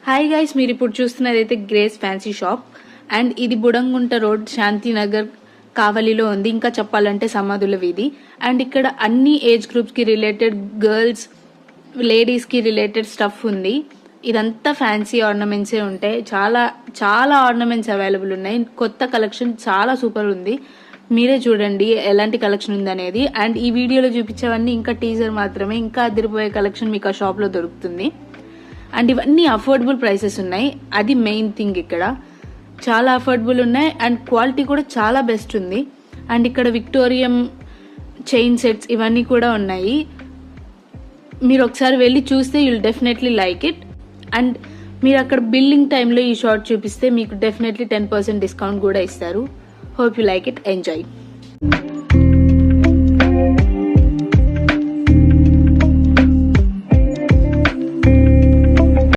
Hi guys, మీరు ఇప్పుడు చూస్తున్నదైతే grace fancy shop and ఇది బుడంగుంట రోడ్ శాంతినగర్ కావలిలో ఉంది. ఇంకా చెప్పాలంటే సమాధుల వీధి. అండ్ ఇక్కడ అన్ని ఏజ్ గ్రూప్స్ కి రిలేటెడ్ గర్ల్స్ లేడీస్ కి రిలేటెడ్ స్టఫ్ ఉంది. ఇదంతా ఫ్యాన్సీ ఆర్నమెంట్సే ఉంటాయి. చాలా చాలా ఆర్నమెంట్స్ అవైలబుల్ ఉన్నాయి. కొత్త కలెక్షన్ చాలా సూపర్ ఉంది. మీరే చూడండి ఎలాంటి కలెక్షన్ ఉంది అనేది. అండ్ ఈ వీడియోలో చూపించేవన్నీ ఇంకా టీజర్ మాత్రమే. ఇంకా అదిరిపోయే కలెక్షన్ మీకు ఆ షాప్ లో దొరుకుతుంది. అండ్ ఇవన్నీ అఫోర్డబుల్ ప్రైసెస్ ఉన్నాయి. అది మెయిన్ థింగ్. ఇక్కడ చాలా అఫోర్డబుల్ ఉన్నాయి అండ్ క్వాలిటీ కూడా చాలా బెస్ట్ ఉంది. అండ్ ఇక్కడ విక్టోరియం చైన్ సెట్స్ ఇవన్నీ కూడా ఉన్నాయి. మీరు ఒకసారి వెళ్ళి చూస్తే you'll definitely like it. And మీరు అక్కడ బిల్లింగ్ టైంలో ఈ షార్ట్ చూపిస్తే మీకు డెఫినెట్లీ 10% డిస్కౌంట్ కూడా ఇస్తారు. Hope you like it. Enjoy.